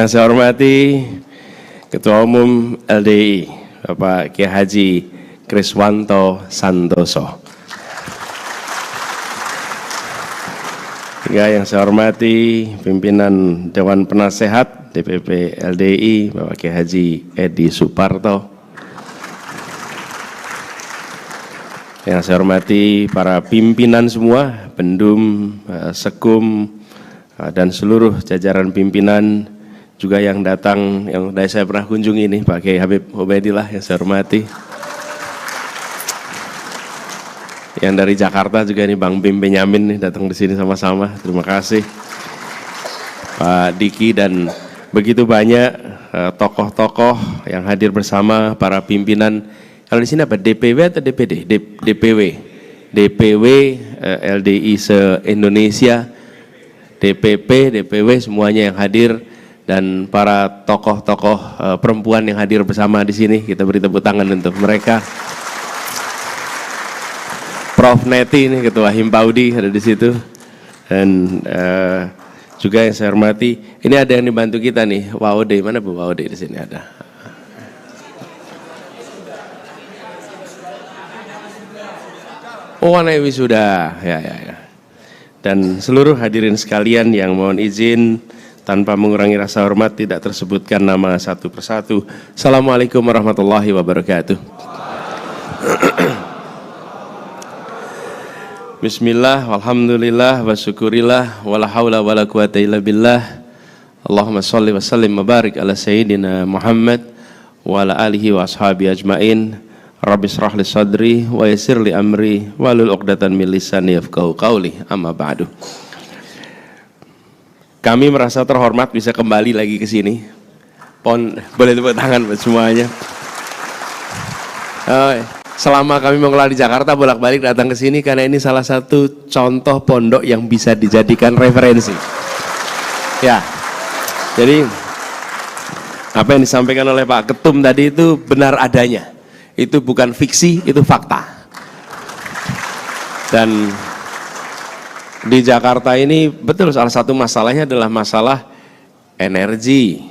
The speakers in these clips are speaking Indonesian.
Yang saya hormati Ketua Umum LDI Bapak Kiai Haji Kriswanto Santoso. Juga yang saya hormati pimpinan Dewan Penasehat DPP LDI Bapak Kiai Haji Edi Suparto. Yang saya hormati para pimpinan semua, Pendum, Sekum, dan seluruh jajaran pimpinan, juga yang datang, yang dari saya pernah kunjungi ini, Pak Kiai Habib Ubaidillah yang saya hormati. Yang dari Jakarta juga ini Bang Bim Benyamin nih, datang di sini sama-sama. Terima kasih Pak Diki dan begitu banyak tokoh-tokoh yang hadir bersama para pimpinan. Kalau di sini apa? DPW atau DPD? DPW LDI se-Indonesia, DPP, DPW semuanya yang hadir. Dan para tokoh-tokoh perempuan yang hadir bersama di sini, kita beri tepuk tangan untuk mereka. Prof Neti ini Ketua Himpaudi ada di situ, dan juga yang saya hormati, ini ada yang dibantu kita nih, Waude, mana Bu Waude di sini ada. Oh, anak wisuda, ya. Dan seluruh hadirin sekalian yang mohon izin tanpa mengurangi rasa hormat tidak tersebutkan nama satu persatu. Assalamualaikum warahmatullahi wabarakatuh. Bismillah, walhamdulillah, wa syukurillah, wala hawla wala quwata illa billah. Allahumma sholli wa sallim wa barik ala sayyidina Muhammad wa ala alihi wa ashabi ajmain. Rabbi shrah li sadri wa yassir li amri wahlul 'uqdatam min lisani yafqahu qawli. Amma ba'du. Kami merasa terhormat bisa kembali lagi ke sini. Boleh tepuk tangan buat semuanya. Selama kami mengelola di Jakarta, bolak-balik datang ke sini karena ini salah satu contoh pondok yang bisa dijadikan referensi. Ya, jadi apa yang disampaikan oleh Pak Ketum tadi itu benar adanya. Itu bukan fiksi, itu fakta. Dan di Jakarta ini betul salah satu masalahnya adalah masalah energi.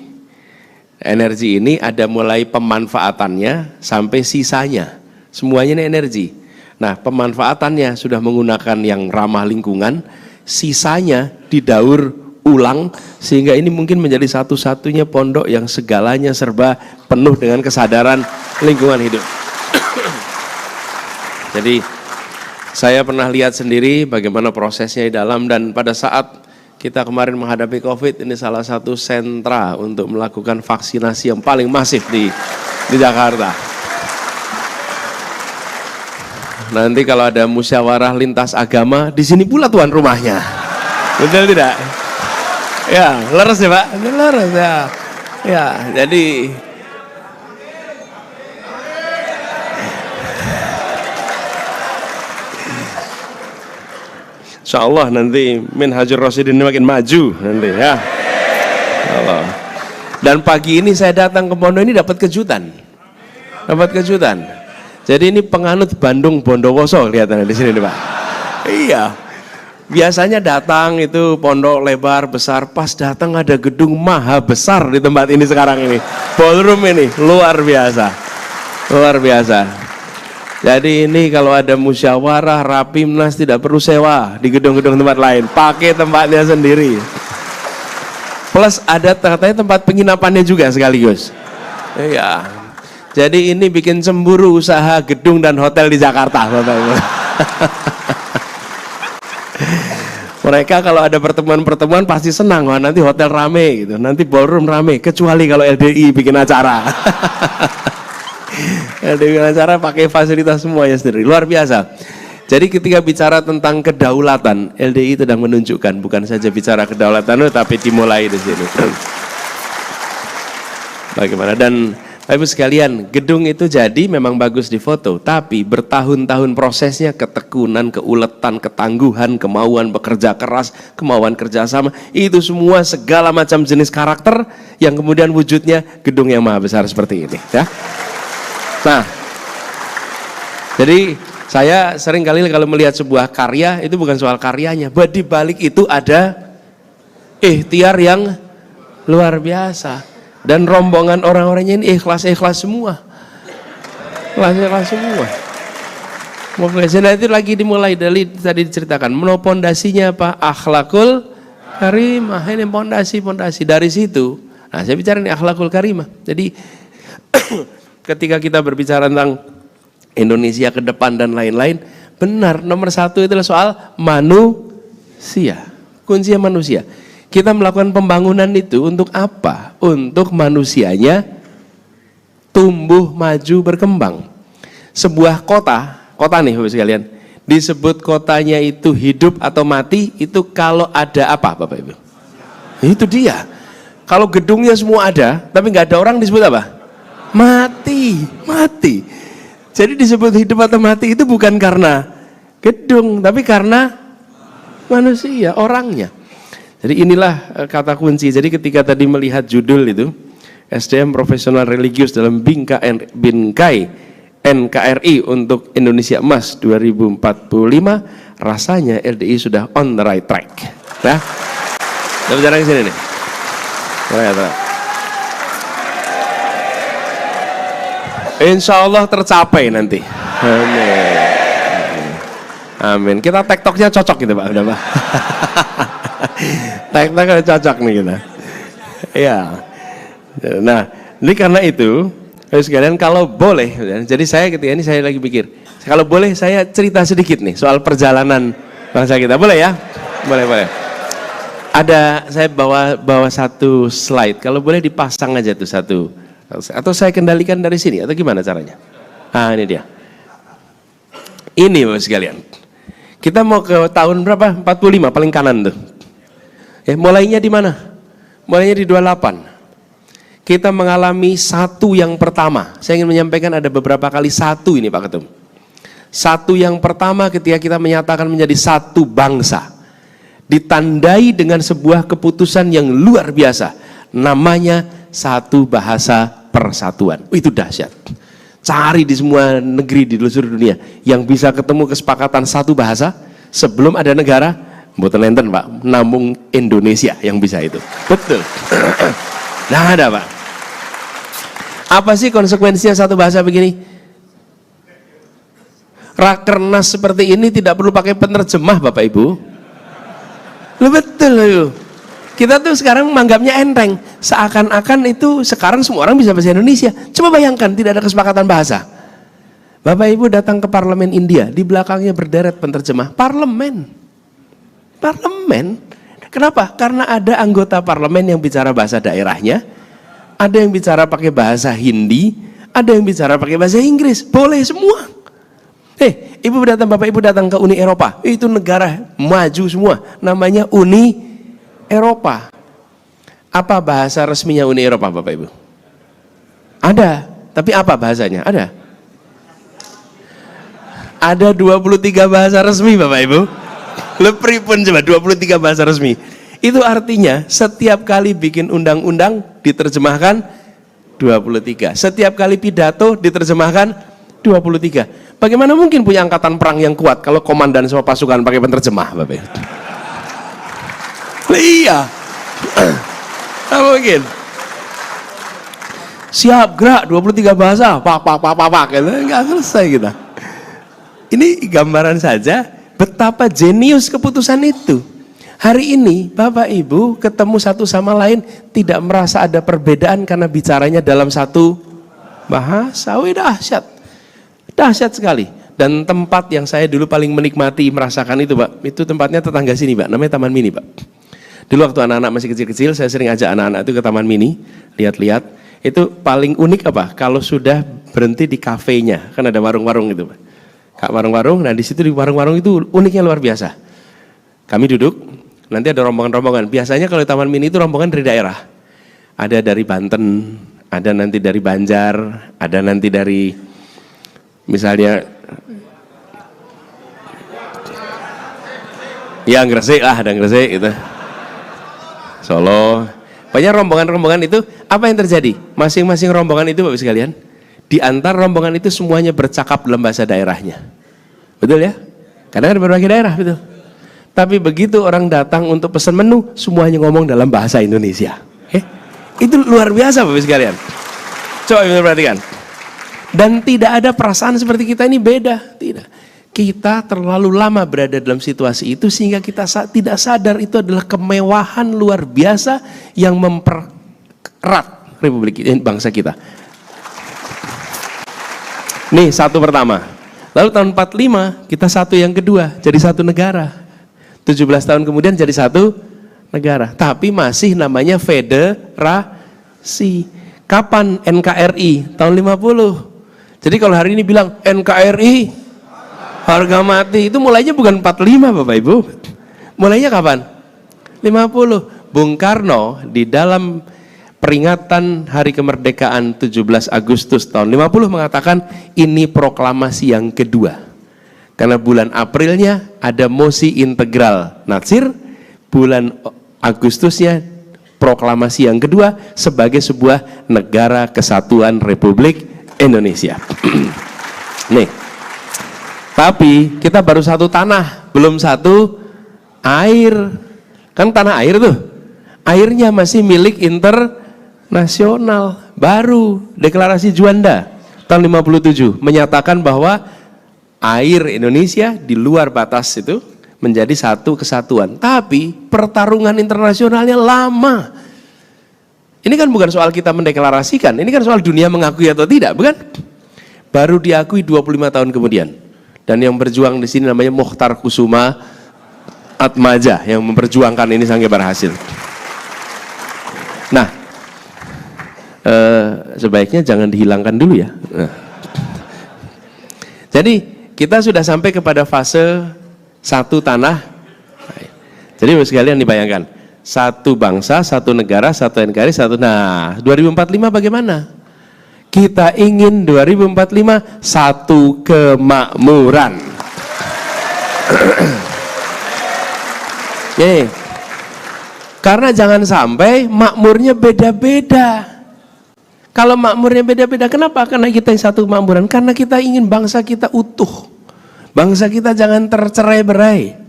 Energi ini ada mulai pemanfaatannya sampai sisanya. Semuanya ini energi. Nah, pemanfaatannya sudah menggunakan yang ramah lingkungan, sisanya didaur ulang sehingga ini mungkin menjadi satu-satunya pondok yang segalanya serba penuh dengan kesadaran lingkungan hidup. Jadi saya pernah lihat sendiri bagaimana prosesnya di dalam, dan pada saat kita kemarin menghadapi COVID, ini salah satu sentra untuk melakukan vaksinasi yang paling masif di Jakarta. Nanti kalau ada musyawarah lintas agama, di sini pula tuan rumahnya. Betul tidak? Ya, leres ya Pak? Leres ya. Ya, jadi insya Allah nanti Minhajur Rasyidin ini makin maju nanti ya. Allah. Dan pagi ini saya datang ke pondok ini dapat kejutan. Jadi ini penganut Bandung Bondowoso kelihatan di sini nih Pak. Iya. Biasanya datang itu pondok lebar besar, pas datang ada gedung maha besar di tempat ini sekarang ini. Ballroom ini luar biasa. Jadi ini kalau ada musyawarah, rapimnas tidak perlu sewa di gedung-gedung tempat lain, pakai tempatnya sendiri. Plus ada katanya tempat penginapannya juga sekaligus. Iya. Jadi ini bikin cemburu usaha gedung dan hotel di Jakarta. Mereka kalau ada pertemuan-pertemuan pasti senang, wah nanti hotel rame gitu, nanti ballroom rame, kecuali kalau LDI bikin acara. LDI acara pakai fasilitas semuanya sendiri, luar biasa. Jadi ketika bicara tentang kedaulatan, LDI sedang menunjukkan bukan saja bicara kedaulatan, tapi dimulai di sini. Bagaimana? Dan Ibu sekalian, gedung itu jadi memang bagus di foto, tapi bertahun-tahun prosesnya, ketekunan, keuletan, ketangguhan, kemauan bekerja keras, kemauan kerjasama, itu semua segala macam jenis karakter yang kemudian wujudnya gedung yang maha besar seperti ini. Ya. Nah, jadi saya sering kali kalau melihat sebuah karya itu bukan soal karyanya, di balik itu ada ikhtiar yang luar biasa. Dan rombongan orang-orangnya ini ikhlas-ikhlas semua. Ikhlas-ikhlas semua. Nah, itu lagi dimulai dari tadi diceritakan. Pondasinya apa? Akhlakul karimah. Ini pondasi dari situ. Nah, saya bicara ini akhlakul karimah. Jadi ketika kita berbicara tentang Indonesia ke depan dan lain-lain, benar, nomor satu itulah soal manusia. Kuncinya manusia. Kita melakukan pembangunan itu untuk apa? Untuk manusianya tumbuh, maju, berkembang. Sebuah kota nih Bapak sekalian, disebut kotanya itu hidup atau mati, itu kalau ada apa Bapak Ibu? Itu dia. Kalau gedungnya semua ada, tapi nggak ada orang, disebut apa? Mati. Jadi disebut hidup atau mati itu bukan karena gedung, tapi karena manusia, orangnya. Jadi inilah kata kunci. Jadi ketika tadi melihat judul itu, SDM Profesional Religius dalam Bingkai NKRI untuk Indonesia Emas 2045, rasanya LDI sudah on the right track. Nah, kita bicara ke sini nih. Insya Allah tercapai nanti. Amin. Kita tektoknya cocok gitu Pak, udah Pak. Tektoknya cocok nih kita. Ya. Nah, ini karena itu, sekalian kalau boleh, jadi saya ketika ini saya lagi pikir, kalau boleh saya cerita sedikit nih soal perjalanan bangsa kita, boleh ya? Boleh. Ada saya bawa satu slide, kalau boleh dipasang aja tuh satu, atau saya kendalikan dari sini atau gimana caranya? Ah ini dia. Ini Bapak sekalian. Kita mau ke tahun berapa? 45 paling kanan tuh. Mulainya di mana? Mulainya di 28. Kita mengalami satu yang pertama. Saya ingin menyampaikan ada beberapa kali satu ini Pak Ketum. Satu yang pertama ketika kita menyatakan menjadi satu bangsa. Ditandai dengan sebuah keputusan yang luar biasa. Namanya satu bahasa persatuan. Itu dahsyat. Cari di semua negeri di seluruh dunia yang bisa ketemu kesepakatan satu bahasa sebelum ada negara, mboten enten Pak, namung Indonesia yang bisa itu. Betul. Nah ada Pak. Apa sih konsekuensinya satu bahasa begini? Rakernas seperti ini tidak perlu pakai penerjemah Bapak Ibu. Betul loh. Kita tuh sekarang menganggapnya enteng, seakan-akan itu sekarang semua orang bisa bahasa Indonesia. Coba bayangkan tidak ada kesepakatan bahasa. Bapak Ibu datang ke parlemen India, di belakangnya berderet penerjemah. Parlemen. Kenapa? Karena ada anggota parlemen yang bicara bahasa daerahnya, ada yang bicara pakai bahasa Hindi, ada yang bicara pakai bahasa Inggris. Boleh semua. Bapak Ibu datang ke Uni Eropa, itu negara maju semua, namanya Uni Eropa. Apa bahasa resminya Uni Eropa Bapak Ibu? Ada, tapi apa bahasanya? Ada 23 bahasa resmi Bapak Ibu. Lepri pun coba 23 bahasa resmi. Itu artinya setiap kali bikin undang-undang diterjemahkan 23. Setiap kali pidato diterjemahkan 23. Bagaimana mungkin punya angkatan perang yang kuat kalau komandan semua pasukan pakai penerjemah Bapak Ibu? Iya. Apa mungkin? Siap gerak 23 bahasa, pak enggak selesai kita. Ini gambaran saja betapa jenius keputusan itu. Hari ini Bapak Ibu ketemu satu sama lain tidak merasa ada perbedaan karena bicaranya dalam satu bahasa. Dahsyat. Dahsyat sekali. Dan tempat yang saya dulu paling menikmati merasakan itu Pak, itu tempatnya tetangga sini Pak, namanya Taman Mini Pak. Dulu waktu anak-anak masih kecil-kecil, saya sering ajak anak-anak itu ke Taman Mini, lihat-lihat. Itu paling unik apa? Kalau sudah berhenti di kafenya, kan ada warung-warung gitu, Pak. Warung-warung, nah di situ di warung-warung itu uniknya luar biasa. Kami duduk, nanti ada rombongan-rombongan. Biasanya kalau di Taman Mini itu rombongan dari daerah. Ada dari Banten, ada nanti dari Banjar, ada nanti dari misalnya ya Gresik lah, ada Gresik gitu. Solo, banyak rombongan-rombongan itu. Apa yang terjadi? Masing-masing rombongan itu Bapak sekalian, di antar rombongan itu semuanya bercakap dalam bahasa daerahnya. Betul ya? Karena ada berbagai daerah, betul. Tapi begitu orang datang untuk pesan menu, semuanya ngomong dalam bahasa Indonesia. Itu luar biasa Bapak sekalian. Coba kita perhatikan. Dan tidak ada perasaan seperti kita ini beda, tidak. Kita terlalu lama berada dalam situasi itu sehingga kita tidak sadar itu adalah kemewahan luar biasa yang mempererat Republik ini, bangsa kita. Nih satu pertama. Lalu tahun 45 kita satu yang kedua, jadi satu negara. 17 tahun kemudian jadi satu negara. Tapi masih namanya federasi. Kapan NKRI? Tahun 50. Jadi kalau hari ini bilang NKRI harga mati, itu mulainya bukan 45 Bapak Ibu. Mulainya kapan? 50. Bung Karno di dalam peringatan Hari Kemerdekaan 17 Agustus tahun 50 mengatakan ini proklamasi yang kedua. Karena bulan Aprilnya ada mosi integral Natsir, bulan Agustusnya proklamasi yang kedua sebagai sebuah negara kesatuan Republik Indonesia. Nih, tapi kita baru satu tanah, belum satu air. Kan tanah air tuh, airnya masih milik internasional. Baru deklarasi Juanda tahun 57 menyatakan bahwa air Indonesia di luar batas itu menjadi satu kesatuan. Tapi pertarungan internasionalnya lama. Ini kan bukan soal kita mendeklarasikan, ini kan soal dunia mengakui atau tidak, bukan? Baru diakui 25 tahun kemudian. Dan yang berjuang di sini namanya Mokhtar Kusuma Atmaja yang memperjuangkan ini sampai berhasil. Nah, sebaiknya jangan dihilangkan dulu ya. Nah. Jadi kita sudah sampai kepada fase satu tanah. Jadi sekalian dibayangkan, satu bangsa, satu negara, satu NKRI, satu. Nah, 2045 bagaimana? Kita ingin 2045 satu kemakmuran. Karena jangan sampai makmurnya beda-beda. Kalau makmurnya beda-beda, kenapa? Karena kita yang satu kemakmuran. Karena kita ingin bangsa kita utuh. Bangsa kita jangan tercerai-berai.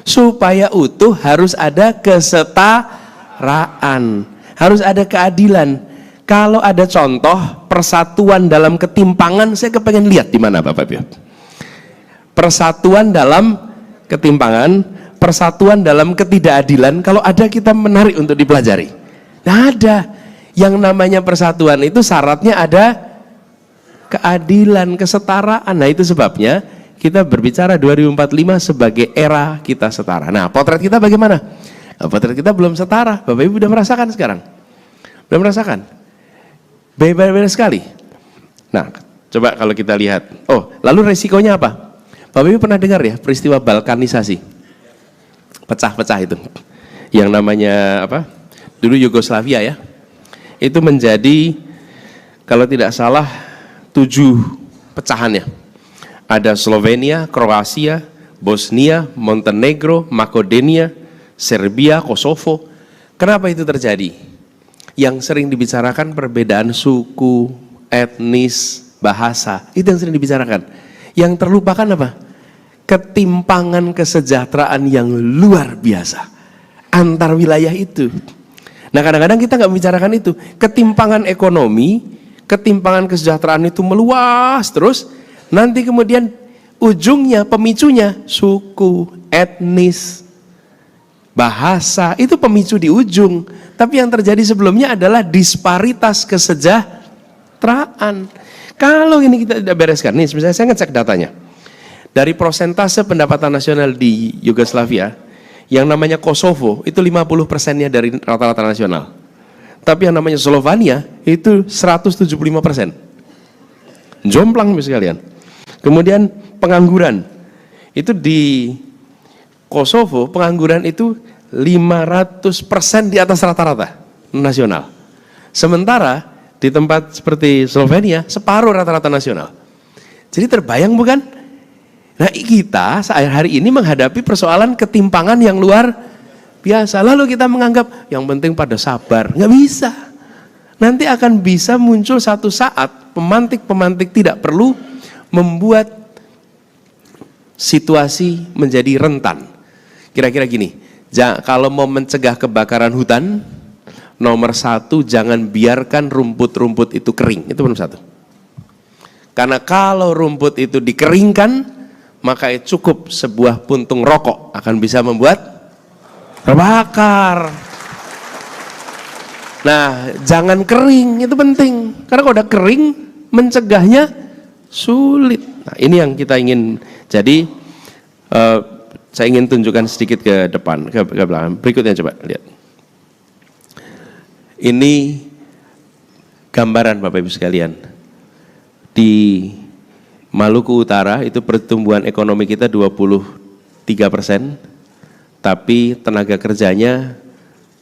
Supaya utuh harus ada kesetaraan, harus ada keadilan. Kalau ada contoh persatuan dalam ketimpangan, saya kepengen lihat di mana Bapak Ibu. Persatuan dalam ketimpangan, persatuan dalam ketidakadilan, kalau ada kita menarik untuk dipelajari. Nah ada, yang namanya persatuan itu syaratnya ada keadilan, kesetaraan. Nah itu sebabnya kita berbicara 2045 sebagai era kita setara. Nah, potret kita bagaimana? Nah, potret kita belum setara. Bapak Ibu sudah merasakan sekarang? Belum merasakan? Beda-beda sekali. Nah, coba kalau kita lihat. Oh, lalu resikonya apa? Bapak Ibu pernah dengar ya peristiwa balkanisasi? Pecah-pecah itu. Yang namanya apa? Dulu Yugoslavia ya. Itu menjadi, kalau tidak salah, 7 pecahannya. Ada Slovenia, Kroasia, Bosnia, Montenegro, Makedonia, Serbia, Kosovo. Kenapa itu terjadi? Yang sering dibicarakan perbedaan suku, etnis, bahasa. Itu yang sering dibicarakan. Yang terlupakan apa? Ketimpangan kesejahteraan yang luar biasa antar wilayah itu. Nah kadang-kadang kita nggak membicarakan itu. Ketimpangan ekonomi, ketimpangan kesejahteraan itu meluas terus. Nanti kemudian ujungnya, pemicunya suku, etnis, bahasa, itu pemicu di ujung. Tapi yang terjadi sebelumnya adalah disparitas kesejahteraan. Kalau ini kita tidak bereskan, nih misalnya saya ngecek datanya. Dari persentase pendapatan nasional di Yugoslavia, yang namanya Kosovo, itu 50%-nya dari rata-rata nasional. Tapi yang namanya Slovenia, itu 175%. Jomplang sekalian. Kemudian pengangguran, itu di Kosovo pengangguran itu 500% di atas rata-rata nasional. Sementara di tempat seperti Slovenia separuh rata-rata nasional. Jadi terbayang bukan? Nah kita hari ini menghadapi persoalan ketimpangan yang luar biasa. Lalu kita menganggap yang penting pada sabar. Nggak bisa. Nanti akan bisa muncul satu saat pemantik-pemantik tidak perlu membuat situasi menjadi rentan. Kira-kira gini, kalau mau mencegah kebakaran hutan, Nomor satu, jangan biarkan rumput-rumput itu kering. Itu nomor satu. Karena kalau rumput itu dikeringkan, maka cukup sebuah puntung rokok akan bisa membuat terbakar. Nah, jangan kering, itu penting. Karena kalau udah kering, mencegahnya sulit. Nah, ini yang kita ingin. Jadi, saya ingin tunjukkan sedikit ke depan, ke belakang. Berikutnya coba lihat. Ini gambaran Bapak Ibu sekalian. Di Maluku Utara itu pertumbuhan ekonomi kita 23%, tapi tenaga kerjanya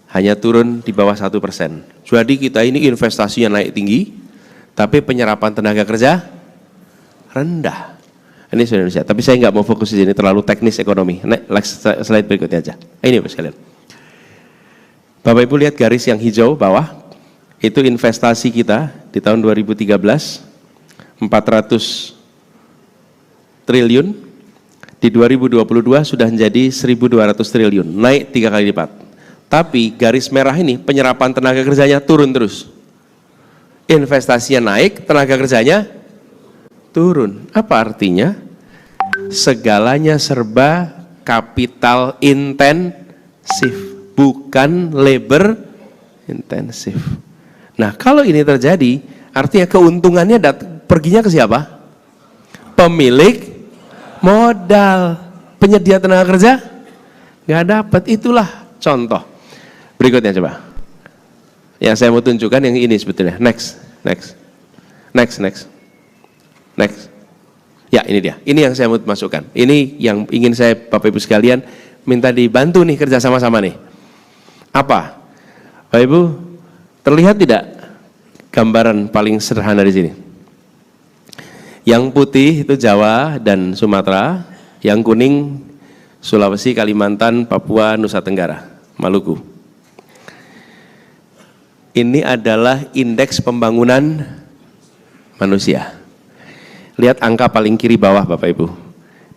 hanya turun di bawah 1%. Jadi kita ini investasinya naik tinggi, tapi penyerapan tenaga kerja rendah. Ini Indonesia, tapi saya nggak mau fokus di sini, terlalu teknis ekonomi. Next slide berikutnya aja. Ini Bapak sekalian. Bapak Ibu lihat garis yang hijau bawah, itu investasi kita di tahun 2013, 400 triliun, di 2022 sudah menjadi 1.200 triliun, naik 3 kali lipat. Tapi garis merah ini penyerapan tenaga kerjanya turun terus. Investasinya naik, tenaga kerjanya turun. Apa artinya? Segalanya serba kapital intensif, bukan labor intensif. Nah, kalau ini terjadi, artinya keuntungannya perginya ke siapa? Pemilik modal. Penyedia tenaga kerja nggak dapat. Itulah contoh. Berikutnya coba. Yang saya mau tunjukkan yang ini sebetulnya. Next. Ya, ini dia. Ini yang saya mau masukkan. Ini yang ingin saya Bapak Ibu sekalian minta dibantu nih, kerja sama-sama nih. Apa? Bapak Ibu, terlihat tidak gambaran paling sederhana di sini? Yang putih itu Jawa dan Sumatera, yang kuning Sulawesi, Kalimantan, Papua, Nusa Tenggara, Maluku. Ini adalah indeks pembangunan manusia. Lihat angka paling kiri bawah Bapak Ibu.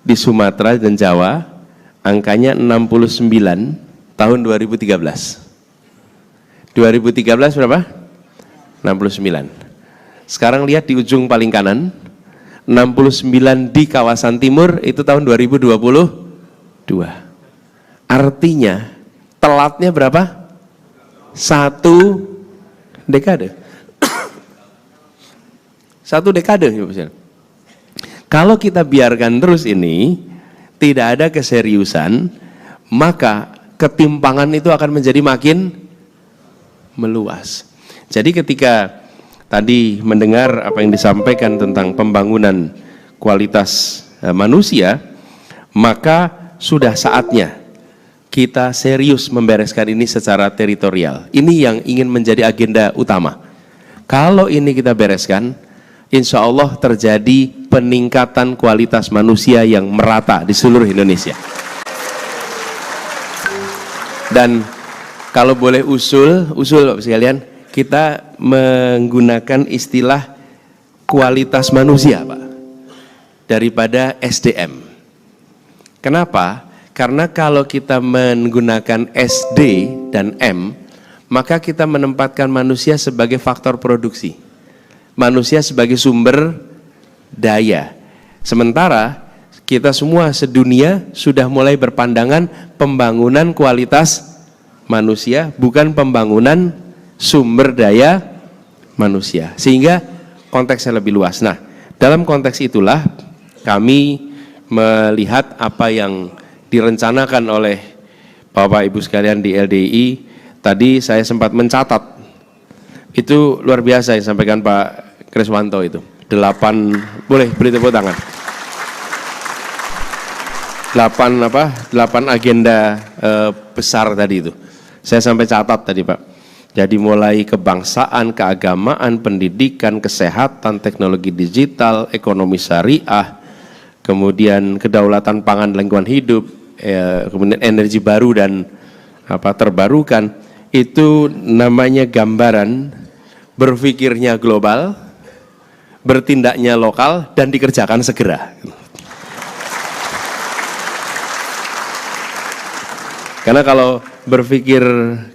Di Sumatera dan Jawa, angkanya 69 tahun 2013. 2013 berapa? 69. Sekarang lihat di ujung paling kanan, 69 di kawasan timur itu tahun 2022. Artinya telatnya berapa? 1 dekade. 1 dekade. Kalau kita biarkan terus ini, tidak ada keseriusan, maka ketimpangan itu akan menjadi makin meluas. Jadi ketika tadi mendengar apa yang disampaikan tentang pembangunan kualitas manusia, maka sudah saatnya kita serius membereskan ini secara teritorial. Ini yang ingin menjadi agenda utama. Kalau ini kita bereskan, insya Allah terjadi peningkatan kualitas manusia yang merata di seluruh Indonesia. Dan kalau boleh usul Bapak sekalian, kita menggunakan istilah kualitas manusia, Pak, daripada SDM. Kenapa? Karena kalau kita menggunakan SD dan M, maka kita menempatkan manusia sebagai faktor produksi, manusia sebagai sumber daya. Sementara kita semua sedunia sudah mulai berpandangan pembangunan kualitas manusia, bukan pembangunan sumber daya manusia, sehingga konteksnya lebih luas. Nah, dalam konteks itulah kami melihat apa yang direncanakan oleh Bapak Ibu sekalian di LDI. Tadi saya sempat mencatat, itu luar biasa yang disampaikan Pak Kriswanto itu. 8, boleh beri tepuk tangan. 8 agenda besar tadi itu. Saya sampai catat tadi Pak. Jadi mulai kebangsaan, keagamaan, pendidikan, kesehatan, teknologi digital, ekonomi syariah, kemudian kedaulatan pangan, lingkungan hidup, kemudian energi baru dan terbarukan. Itu namanya gambaran berpikirnya global, bertindaknya lokal, dan dikerjakan segera. Karena kalau berpikir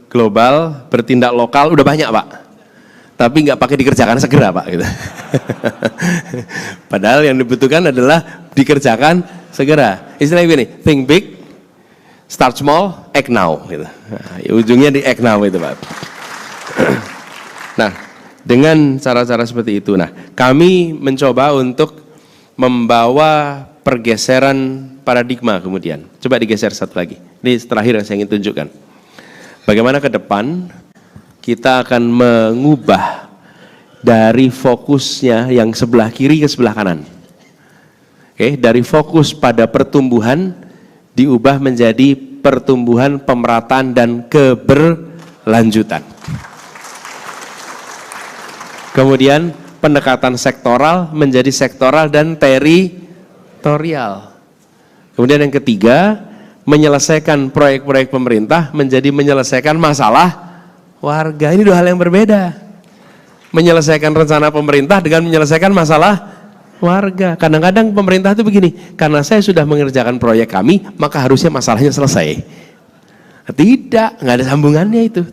global, bertindak lokal, udah banyak Pak. Tapi nggak pakai dikerjakan segera Pak. Gitu. Padahal yang dibutuhkan adalah dikerjakan segera. Istilahnya gini, think big, start small, act now. Gitu. Nah, ujungnya di act now itu Pak. Nah, dengan cara-cara seperti itu, nah kami mencoba untuk membawa pergeseran paradigma kemudian. Coba digeser satu lagi. Ini terakhir yang saya ingin tunjukkan. Bagaimana ke depan kita akan mengubah dari fokusnya yang sebelah kiri ke sebelah kanan. Oke, dari fokus pada pertumbuhan diubah menjadi pertumbuhan, pemerataan dan keberlanjutan. Kemudian pendekatan sektoral menjadi sektoral dan teritorial. Kemudian yang ketiga, menyelesaikan proyek-proyek pemerintah menjadi menyelesaikan masalah warga. Ini dua hal yang berbeda. Menyelesaikan rencana pemerintah dengan menyelesaikan masalah warga. Kadang-kadang pemerintah itu begini, karena saya sudah mengerjakan proyek kami, maka harusnya masalahnya selesai. Tidak, nggak ada sambungannya itu.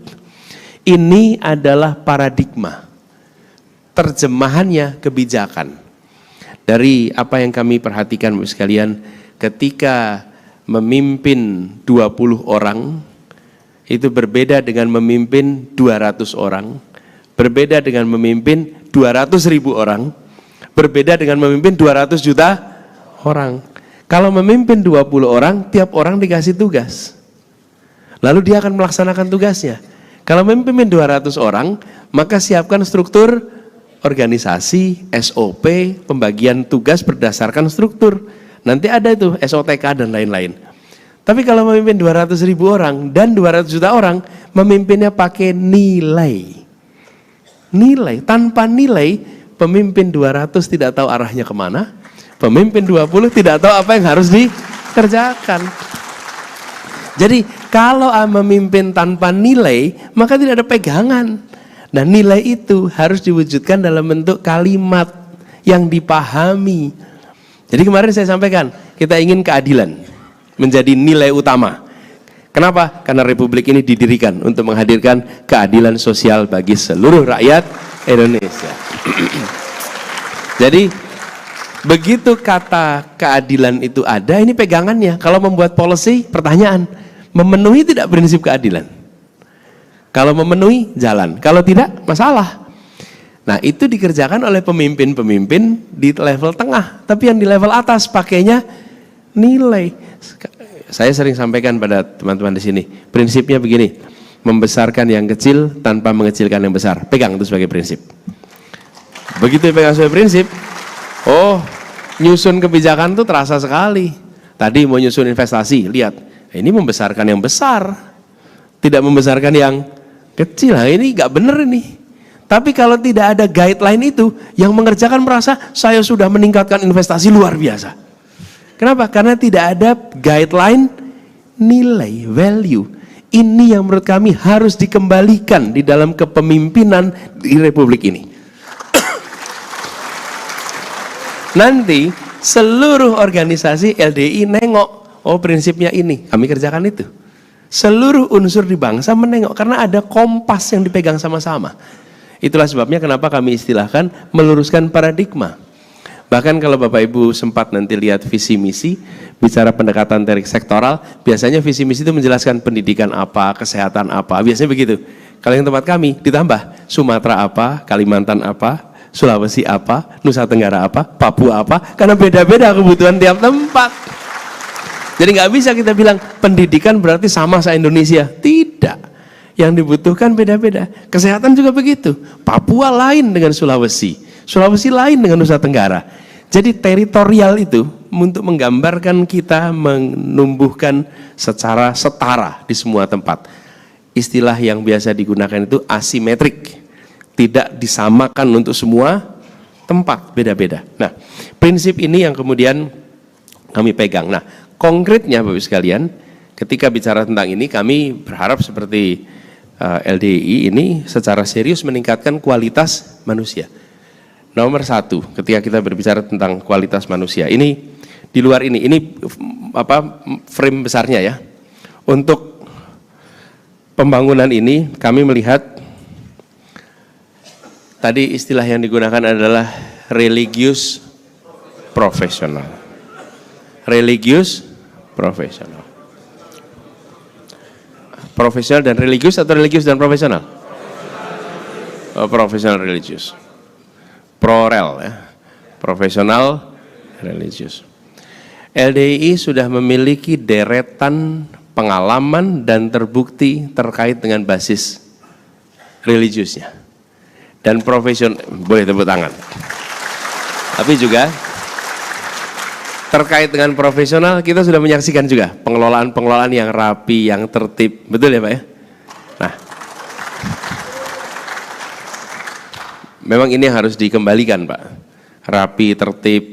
Ini adalah paradigma. Terjemahannya kebijakan. Dari apa yang kami perhatikan Bapak sekalian, ketika memimpin 20 orang, itu berbeda dengan memimpin 200 orang, berbeda dengan memimpin 200.000 orang, berbeda dengan memimpin 200 juta orang. Kalau memimpin 20 orang, tiap orang dikasih tugas. Lalu dia akan melaksanakan tugasnya. Kalau memimpin 200 orang, maka siapkan struktur organisasi, SOP, pembagian tugas berdasarkan struktur. Nanti ada itu SOTK dan lain-lain. Tapi kalau memimpin 200.000 orang dan 200 juta orang, memimpinnya pakai nilai. Nilai, tanpa nilai, pemimpin 200 tidak tahu arahnya kemana, pemimpin 20 tidak tahu apa yang harus dikerjakan. Jadi kalau memimpin tanpa nilai, maka tidak ada pegangan. Nah nilai itu harus diwujudkan dalam bentuk kalimat yang dipahami. Jadi kemarin saya sampaikan, kita ingin keadilan menjadi nilai utama. Kenapa? Karena Republik ini didirikan untuk menghadirkan keadilan sosial bagi seluruh rakyat Indonesia. Jadi begitu kata keadilan itu ada, ini pegangannya. Kalau membuat policy, pertanyaan, memenuhi tidak prinsip keadilan? Kalau memenuhi, jalan. Kalau tidak, masalah. Nah itu dikerjakan oleh pemimpin-pemimpin di level tengah. Tapi yang di level atas pakainya nilai. Saya sering sampaikan pada teman-teman di sini, prinsipnya begini, membesarkan yang kecil tanpa mengecilkan yang besar. Pegang itu sebagai prinsip. Begitu pegang sebagai prinsip, oh nyusun kebijakan itu terasa sekali. Tadi mau nyusun investasi, lihat, ini membesarkan yang besar, tidak membesarkan yang kecil. Nah, ini nggak bener ini. Tapi kalau tidak ada guideline itu, yang mengerjakan merasa saya sudah meningkatkan investasi luar biasa. Kenapa? Karena tidak ada guideline nilai, value. Ini yang menurut kami harus dikembalikan di dalam kepemimpinan di Republik ini. Nanti seluruh organisasi LDI nengok, oh prinsipnya ini, kami kerjakan itu. Seluruh unsur di bangsa menengok, karena ada kompas yang dipegang sama-sama. Itulah sebabnya kenapa kami istilahkan meluruskan paradigma. Bahkan kalau Bapak Ibu sempat nanti lihat visi misi, bicara pendekatan terik sektoral, biasanya visi misi itu menjelaskan pendidikan apa, kesehatan apa, biasanya begitu. Kalau yang tempat kami ditambah Sumatera apa, Kalimantan apa, Sulawesi apa, Nusa Tenggara apa, Papua apa, karena beda-beda kebutuhan tiap tempat. Jadi nggak bisa kita bilang pendidikan berarti sama se-Indonesia, tidak. Yang dibutuhkan beda-beda. Kesehatan juga begitu. Papua lain dengan Sulawesi. Sulawesi lain dengan Nusa Tenggara. Jadi teritorial itu untuk menggambarkan kita menumbuhkan secara setara di semua tempat. Istilah yang biasa digunakan itu asimetrik. Tidak disamakan untuk semua tempat, beda-beda. Nah, prinsip ini yang kemudian kami pegang. Nah, konkretnya Bapak Ibu sekalian, ketika bicara tentang ini kami berharap seperti LDI ini secara serius meningkatkan kualitas manusia. Nomor satu, ketika kita berbicara tentang kualitas manusia, ini di luar ini apa frame besarnya ya, untuk pembangunan ini kami melihat tadi istilah yang digunakan adalah religius profesional. Religius profesional. Profesional dan religius atau religius dan profesional? Oh, profesional religius. Pro-rel ya. Profesional religius. LDII sudah memiliki deretan pengalaman dan terbukti terkait dengan basis religiusnya. Dan profesional, boleh tepuk tangan. Tapi juga terkait dengan profesional, kita sudah menyaksikan juga pengelolaan-pengelolaan yang rapi, yang tertib. Betul ya Pak ya? Nah, memang ini harus dikembalikan Pak. Rapi, tertib.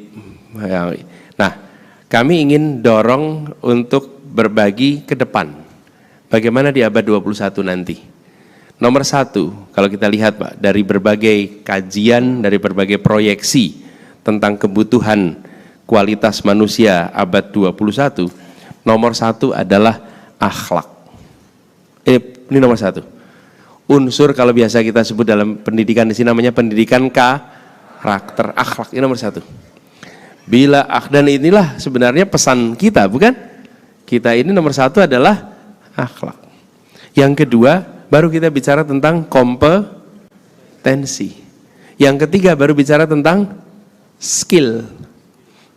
Nah, kami ingin dorong untuk berbagi ke depan. Bagaimana di abad 21 nanti? Nomor satu, kalau kita lihat Pak, dari berbagai kajian, dari berbagai proyeksi tentang kebutuhan kualitas manusia abad 21, nomor satu adalah akhlak. Ini nomor satu. Unsur kalau biasa kita sebut dalam pendidikan di sini namanya pendidikan karakter. Akhlak ini nomor satu. Bila dan inilah sebenarnya pesan kita, bukan? Kita ini nomor satu adalah akhlak. Yang kedua, baru kita bicara tentang kompetensi. Yang ketiga, baru bicara tentang skill.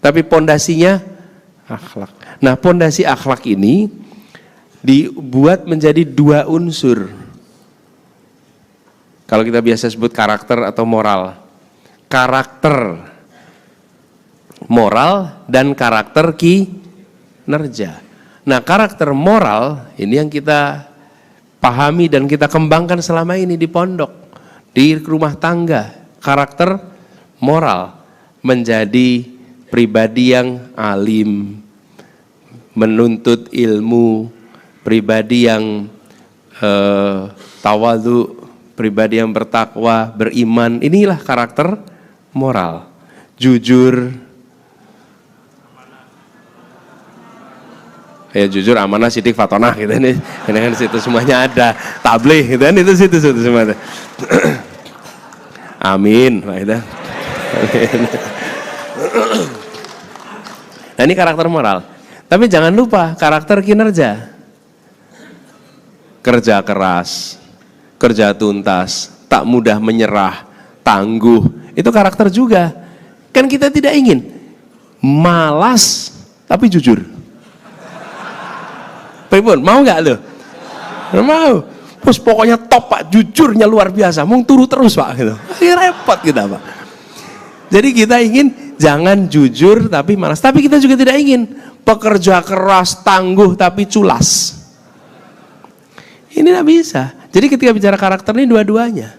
Tapi pondasinya akhlak. Nah, pondasi akhlak ini dibuat menjadi dua unsur. Kalau kita biasa sebut karakter atau moral. Karakter moral dan karakter kinerja. Nah, karakter moral ini yang kita pahami dan kita kembangkan selama ini di pondok, di rumah tangga. Karakter moral menjadi pribadi yang alim, menuntut ilmu, pribadi yang tawadhu, pribadi yang bertakwa, beriman. Inilah karakter moral. Jujur, ya jujur, amanah, sidik, fatonah gitu nih. Ini kan situ semuanya ada. Tabligh gitu kan, itu situ semua. Amin, Pak Ida. Amin. Nah, ini karakter moral. Tapi jangan lupa karakter kinerja. Kerja keras, kerja tuntas, tak mudah menyerah, tangguh. Itu karakter juga. Kan kita tidak ingin malas tapi jujur. Pripun, mau nggak lo? Mau. Terus pokoknya top Pak, jujurnya luar biasa. Mau turu terus Pak gitu. Repot kita Pak. Jadi kita ingin jangan jujur tapi malas. Tapi kita juga tidak ingin pekerja keras, tangguh tapi culas. Ini tidak bisa. Jadi ketika bicara karakter ini dua-duanya.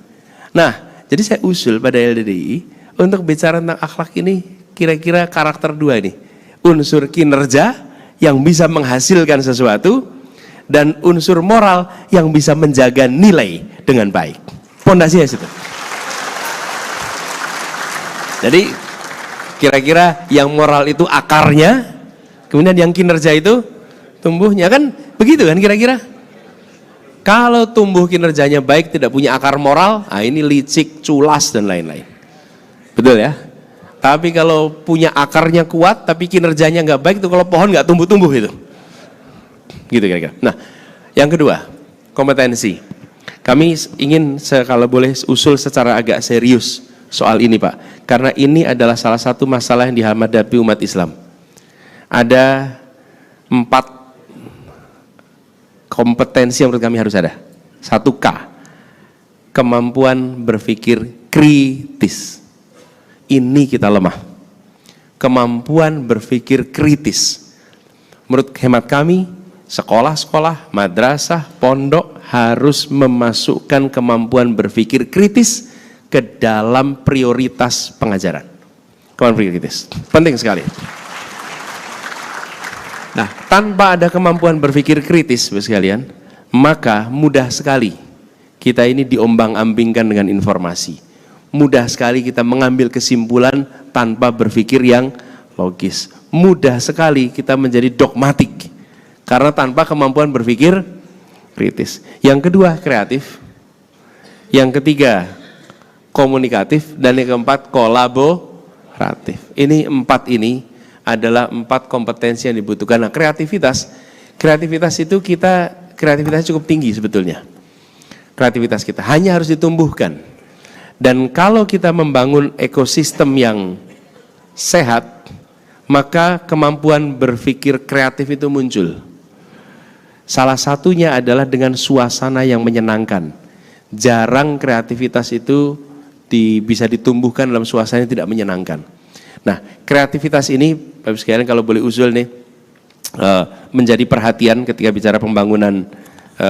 Nah, jadi saya usul pada LDDI untuk bicara tentang akhlak ini kira-kira karakter dua ini. Unsur kinerja yang bisa menghasilkan sesuatu dan unsur moral yang bisa menjaga nilai dengan baik. Pondasinya situ. Jadi kira-kira yang moral itu akarnya, kemudian yang kinerja itu tumbuhnya, kan begitu kan kira-kira? Kalau tumbuh kinerjanya baik, tidak punya akar moral, ini licik, culas dan lain-lain. Betul ya? Tapi kalau punya akarnya kuat, tapi kinerjanya nggak baik, itu kalau pohon nggak tumbuh-tumbuh itu. Gitu kira-kira. Nah, yang kedua, kompetensi. Kami ingin kalau boleh usul secara agak serius soal ini Pak. Karena ini adalah salah satu masalah yang dihadapi umat Islam. Ada 4 kompetensi yang menurut kami harus ada. 1K, kemampuan berpikir kritis. Ini kita lemah. Kemampuan berpikir kritis. Menurut hemat kami, sekolah-sekolah, madrasah, pondok harus memasukkan kemampuan berpikir kritis ke dalam prioritas pengajaran. Kemampuan berpikir kritis. Penting sekali. Nah, tanpa ada kemampuan berpikir kritis, Bapak sekalian, maka mudah sekali kita ini diombang-ambingkan dengan informasi. Mudah sekali kita mengambil kesimpulan tanpa berpikir yang logis. Mudah sekali kita menjadi dogmatik karena tanpa kemampuan berpikir kritis. Yang kedua kreatif, yang ketiga komunikatif, dan yang keempat kolaboratif. Ini 4 ini adalah 4 kompetensi yang dibutuhkan. Nah, kreativitas itu kreativitas cukup tinggi sebetulnya. Kreativitas kita hanya harus ditumbuhkan. Dan kalau kita membangun ekosistem yang sehat, maka kemampuan berpikir kreatif itu muncul. Salah satunya adalah dengan suasana yang menyenangkan. Jarang kreativitas itu bisa ditumbuhkan dalam suasana yang tidak menyenangkan. Nah, kreativitas ini, Bapak sekalian kalau boleh usul nih, menjadi perhatian ketika bicara pembangunan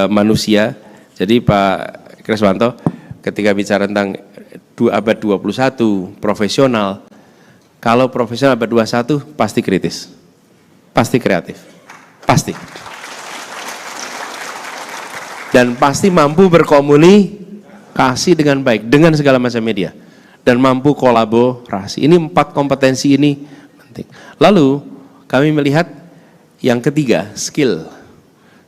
manusia. Jadi Pak Kriswanto ketika bicara tentang abad 21 profesional, kalau profesional abad 21 pasti kritis, pasti kreatif, pasti. Dan pasti mampu berkomunikasi dengan baik dengan segala macam media dan mampu kolaborasi. Ini 4 kompetensi ini penting. Lalu kami melihat yang ketiga, skill.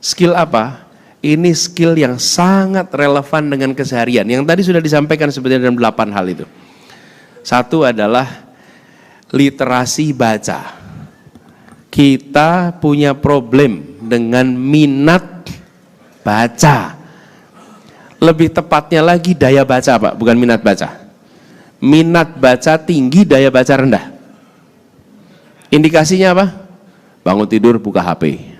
Skill apa? Ini skill yang sangat relevan dengan keseharian. Yang tadi sudah disampaikan sebenarnya dalam 8 hal itu. Satu adalah literasi baca. Kita punya problem dengan minat baca. Lebih tepatnya lagi daya baca, Pak, bukan minat baca. Minat baca tinggi, daya baca rendah. Indikasinya apa? Bangun tidur buka HP.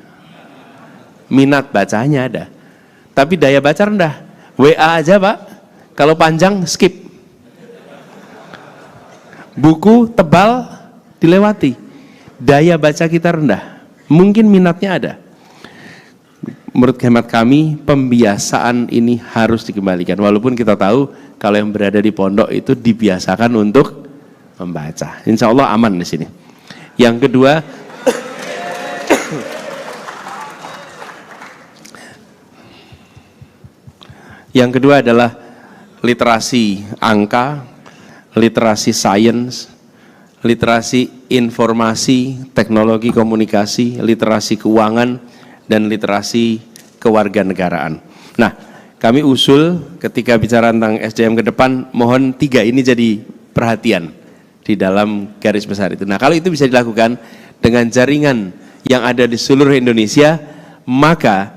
Minat bacanya ada, tapi daya baca rendah. WA aja, Pak, kalau panjang skip. Buku tebal dilewati. Daya baca kita rendah. Mungkin minatnya ada. Menurut hemat kami, pembiasaan ini harus dikembalikan. Walaupun kita tahu kalau yang berada di pondok itu dibiasakan untuk membaca. Insya Allah aman di sini. Yang kedua, adalah literasi angka, literasi sains, literasi informasi, teknologi komunikasi, literasi keuangan, dan literasi kewarganegaraan. Nah, kami usul ketika bicara tentang SDM ke depan, mohon 3 ini jadi perhatian di dalam garis besar itu. Nah, kalau itu bisa dilakukan dengan jaringan yang ada di seluruh Indonesia, maka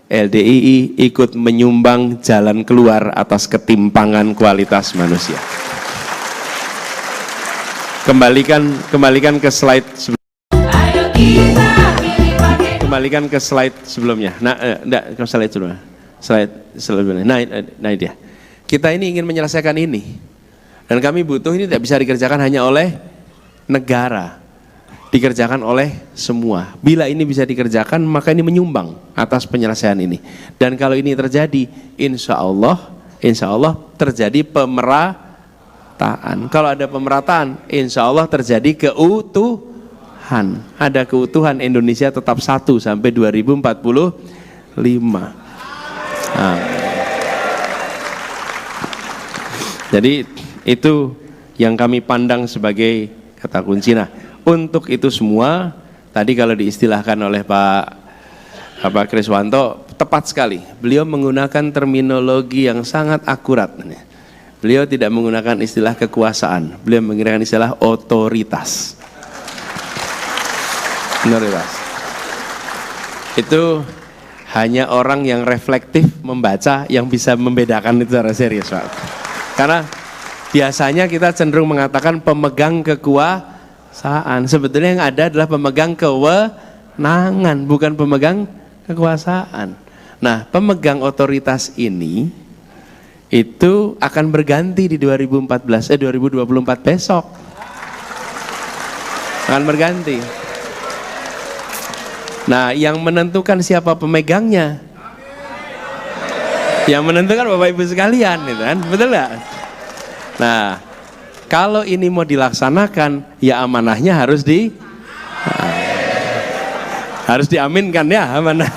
LDII ikut menyumbang jalan keluar atas ketimpangan kualitas manusia. Kembalikan ke slide sebelumnya. Nah, enggak, ke slide sebelumnya. Nah, dia. Kita ini ingin menyelesaikan ini. Dan kami butuh ini tidak bisa dikerjakan hanya oleh negara. Dikerjakan oleh semua. Bila ini bisa dikerjakan, maka ini menyumbang atas penyelesaian ini. Dan kalau ini terjadi, insya Allah terjadi pemerataan. Kalau ada pemerataan, insya Allah terjadi keutuhan. Ada keutuhan, Indonesia tetap satu sampai 2045. Nah. Jadi itu yang kami pandang sebagai kata kunci. Nah, untuk itu semua, tadi kalau diistilahkan oleh Pak Kriswanto, tepat sekali. Beliau menggunakan terminologi yang sangat akurat. Beliau tidak menggunakan istilah kekuasaan, beliau menggunakan istilah otoritas. Otoritas. Itu hanya orang yang reflektif membaca yang bisa membedakan itu secara serius, Pak. Karena biasanya kita cenderung mengatakan pemegang kekuasaan. Sebetulnya yang ada adalah pemegang kewenangan, bukan pemegang kekuasaan. Nah, pemegang otoritas ini itu akan berganti di 2024 besok. Akan berganti. Nah, yang menentukan siapa pemegangnya? Yang menentukan Bapak Ibu sekalian, gitu kan? Betul nggak? Nah, kalau ini mau dilaksanakan, ya amanahnya harus harus diaminkan ya amanah.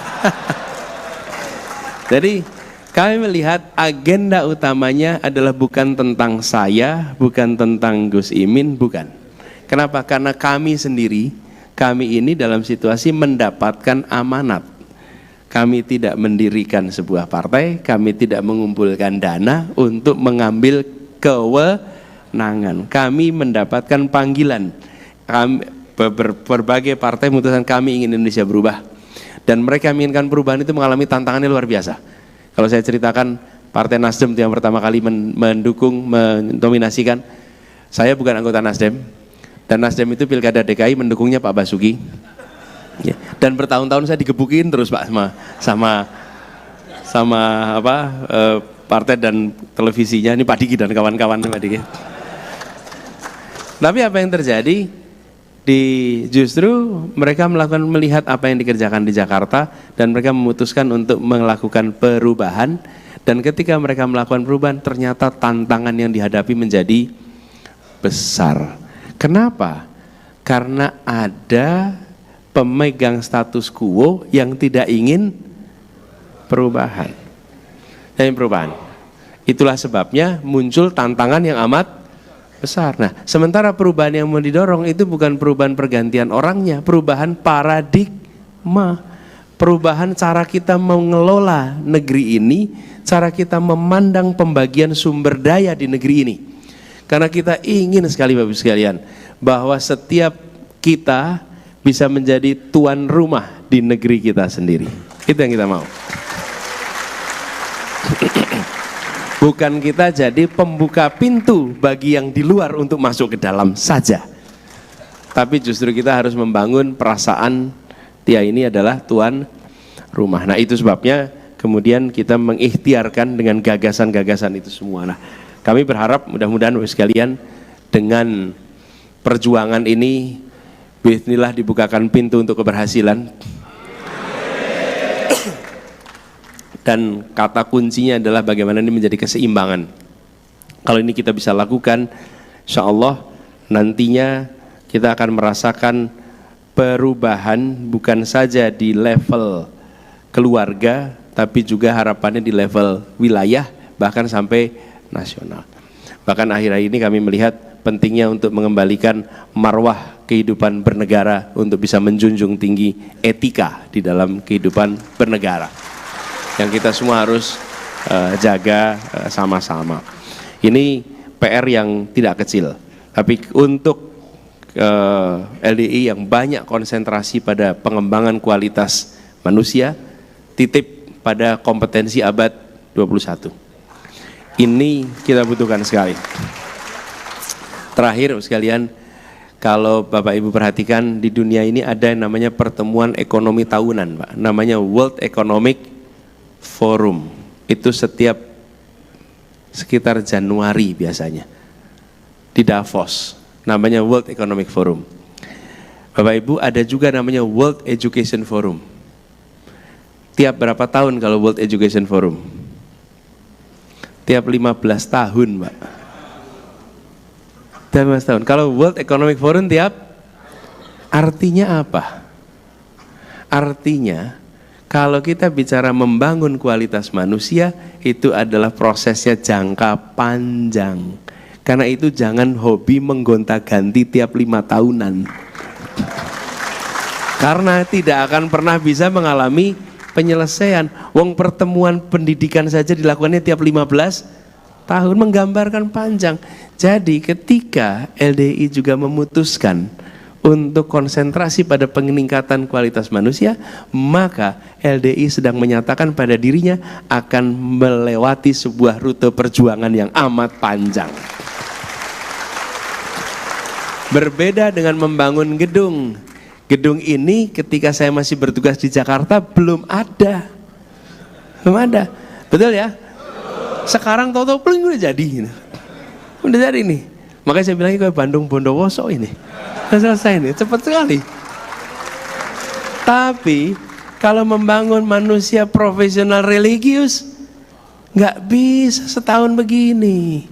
Jadi kami melihat agenda utamanya adalah bukan tentang saya, bukan tentang Gus Imin, bukan. Kenapa? Karena kami sendiri, kami ini dalam situasi mendapatkan amanat. Kami tidak mendirikan sebuah partai, kami tidak mengumpulkan dana untuk mengambil kewenangan. Kami mendapatkan panggilan. Berbagai partai memutuskan kami ingin Indonesia berubah. Dan mereka menginginkan perubahan itu mengalami tantangannya luar biasa. Kalau saya ceritakan Partai Nasdem yang pertama kali mendukung, mendominasikan, saya bukan anggota Nasdem. Dan Nasdem itu Pilkada DKI mendukungnya Pak Basuki. Ya. Dan bertahun-tahun saya digebukin terus Pak sama partai dan televisinya, ini Pak Diki dan kawan-kawan Pak Diki. Tapi apa yang terjadi? Justru mereka melihat apa yang dikerjakan di Jakarta dan mereka memutuskan untuk melakukan perubahan, dan ketika mereka melakukan perubahan ternyata tantangan yang dihadapi menjadi besar. Kenapa? Karena ada pemegang status quo yang tidak ingin perubahan. Itulah sebabnya muncul tantangan yang amat besar. Nah, sementara perubahan yang mau didorong itu bukan perubahan pergantian orangnya, perubahan paradigma, perubahan cara kita mengelola negeri ini, cara kita memandang pembagian sumber daya di negeri ini. Karena kita ingin sekali Bapak Ibu sekalian bahwa setiap kita bisa menjadi tuan rumah di negeri kita sendiri. Itu yang kita mau. Bukan kita jadi pembuka pintu bagi yang di luar untuk masuk ke dalam saja. Tapi justru kita harus membangun perasaan dia ini adalah tuan rumah. Nah, itu sebabnya kemudian kita mengikhtiarkan dengan gagasan-gagasan itu semua. Nah, kami berharap mudah-mudahan sekalian dengan perjuangan ini bismillah dibukakan pintu untuk keberhasilan. Dan kata kuncinya adalah bagaimana ini menjadi keseimbangan. Kalau ini kita bisa lakukan, insya Allah nantinya kita akan merasakan perubahan bukan saja di level keluarga, tapi juga harapannya di level wilayah, bahkan sampai nasional. Bahkan akhir-akhir ini kami melihat pentingnya untuk mengembalikan marwah kehidupan bernegara untuk bisa menjunjung tinggi etika di dalam kehidupan bernegara yang kita semua harus jaga sama-sama. Ini PR yang tidak kecil, tapi untuk LDI yang banyak konsentrasi pada pengembangan kualitas manusia, titip pada kompetensi abad 21. Ini kita butuhkan sekali. Terakhir sekalian, kalau Bapak Ibu perhatikan di dunia ini ada yang namanya pertemuan ekonomi tahunan, Pak. Namanya World Economic Forum. Itu setiap sekitar Januari biasanya di Davos. Namanya World Economic Forum. Bapak Ibu, ada juga namanya World Education Forum. Tiap berapa tahun kalau World Education Forum? Tiap 15 tahun, Pak. Tiap 15 tahun. Kalau World Economic Forum artinya apa? Artinya kalau kita bicara membangun kualitas manusia, itu adalah prosesnya jangka panjang. Karena itu jangan hobi menggonta-ganti tiap 5 tahunan. Karena tidak akan pernah bisa mengalami penyelesaian. Wong pertemuan pendidikan saja dilakukannya tiap 15 tahun, menggambarkan panjang. Jadi ketika LDI juga memutuskan untuk konsentrasi pada peningkatan kualitas manusia, maka LDI sedang menyatakan pada dirinya akan melewati sebuah rute perjuangan yang amat panjang. Berbeda dengan membangun gedung. Gedung ini ketika saya masih bertugas di Jakarta belum ada. Betul ya? Sekarang tahu-tahu pling udah jadi. Udah jadi nih. Makanya saya bilangnya kayak Bandung Bondowoso ini. Selesai nih, cepat sekali. Tapi kalau membangun manusia profesional religius nggak bisa setahun begini.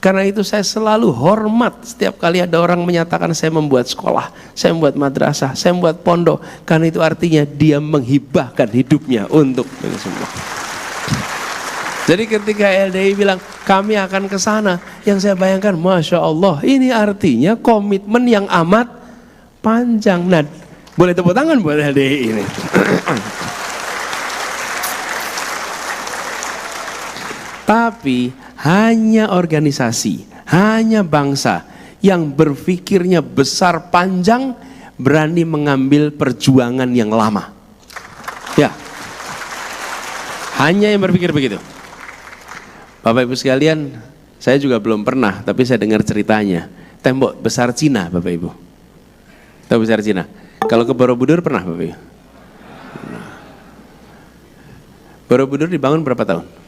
Karena itu saya selalu hormat setiap kali ada orang menyatakan saya membuat sekolah, saya membuat madrasah, saya membuat pondok. Karena itu artinya dia menghibahkan hidupnya untuk itu semua. Jadi ketika LDI bilang kami akan ke sana, yang saya bayangkan, Masya Allah, ini artinya komitmen yang amat panjang. Nah, boleh tepuk tangan buat LDI ini. Tapi hanya organisasi, hanya bangsa yang berpikirnya besar panjang, berani mengambil perjuangan yang lama. Ya, hanya yang berpikir begitu. Bapak Ibu sekalian, saya juga belum pernah, tapi saya dengar ceritanya. Tembok besar Cina, Bapak Ibu. Tembok besar Cina. Kalau ke Borobudur pernah, Bapak Ibu? Borobudur dibangun berapa tahun?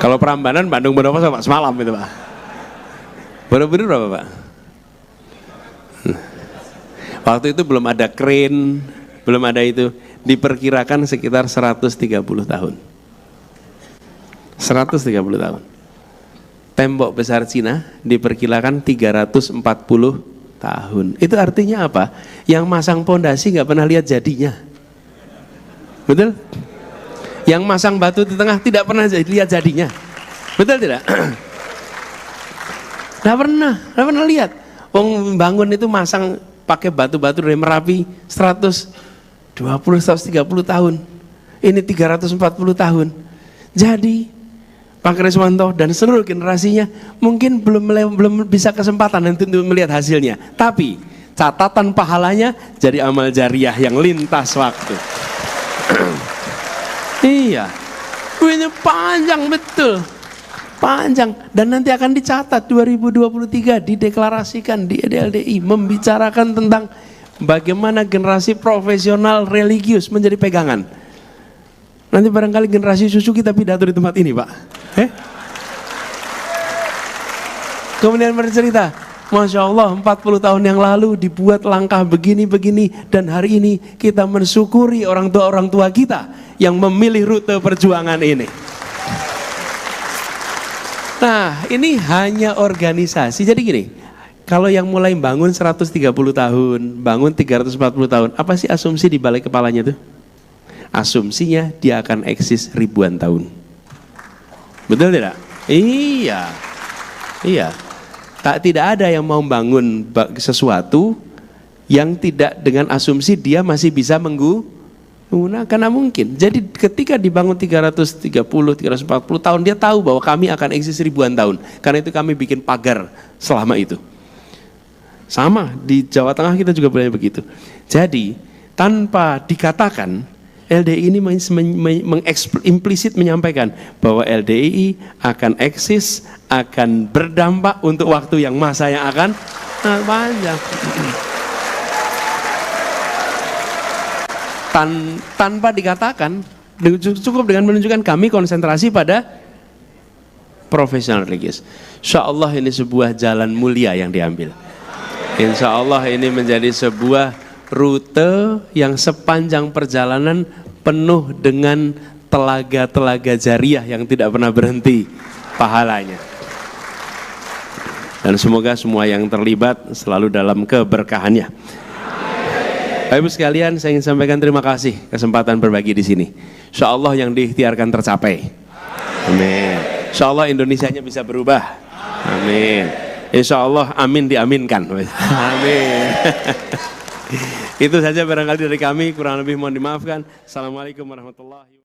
Kalau Prambanan, Bandung berapa sama semalam itu Pak? Borobudur berapa Pak? Waktu itu belum ada crane, belum ada itu. Diperkirakan sekitar 130 tahun. 130 tahun. Tembok besar Cina diperkirakan 340 tahun. Itu artinya apa? Yang masang pondasi nggak pernah lihat jadinya. Betul? Yang masang batu di tengah tidak pernah lihat jadinya. Betul tidak? Nggak pernah lihat. Wong bangun itu masang pakai batu-batu dari Merapi 120-130 tahun. Ini 340 tahun. Jadi Pak Kriswanto dan seluruh generasinya mungkin belum bisa kesempatan untuk melihat hasilnya. Tapi catatan pahalanya jadi amal jariah yang lintas waktu. Iya, ini panjang betul, panjang, dan nanti akan dicatat 2023 dideklarasikan di LDI, membicarakan tentang bagaimana generasi profesional religius menjadi pegangan. Nanti barangkali generasi susu kita pidato di tempat ini Pak. Kemudian bercerita, Masya Allah 40 tahun yang lalu dibuat langkah begini-begini, dan hari ini kita mensyukuri orang tua kita yang memilih rute perjuangan ini. Nah, ini hanya organisasi. Jadi gini, kalau yang mulai bangun 130 tahun, bangun 340 tahun, apa sih asumsi di balik kepalanya tuh? Asumsinya dia akan eksis ribuan tahun. Betul tidak? Iya. Tidak ada yang mau bangun sesuatu yang tidak dengan asumsi dia masih bisa karena mungkin. Jadi ketika dibangun 330, 340 tahun, dia tahu bahwa kami akan eksis ribuan tahun. Karena itu kami bikin pagar selama itu. Sama, di Jawa Tengah kita juga boleh begitu. Jadi, tanpa dikatakan, LDI ini implisit menyampaikan bahwa LDI akan eksis, akan berdampak untuk waktu yang masa yang akan panjang. Tanpa dikatakan, cukup dengan menunjukkan kami konsentrasi pada profesional religius. Insya Allah ini sebuah jalan mulia yang diambil. Insya Allah ini menjadi sebuah rute yang sepanjang perjalanan penuh dengan telaga-telaga jariah yang tidak pernah berhenti pahalanya. Dan semoga semua yang terlibat selalu dalam keberkahannya. Bapak Ibu sekalian, saya ingin sampaikan terima kasih kesempatan berbagi di sini. Insya Allah yang diikhtiarkan tercapai. Amin. Insya Allah Indonesianya bisa berubah. Amin. Insya Allah amin diaminkan. Amin. Itu saja barangkali dari kami, kurang lebih mohon dimaafkan. Assalamualaikum warahmatullahi wabarakatuh.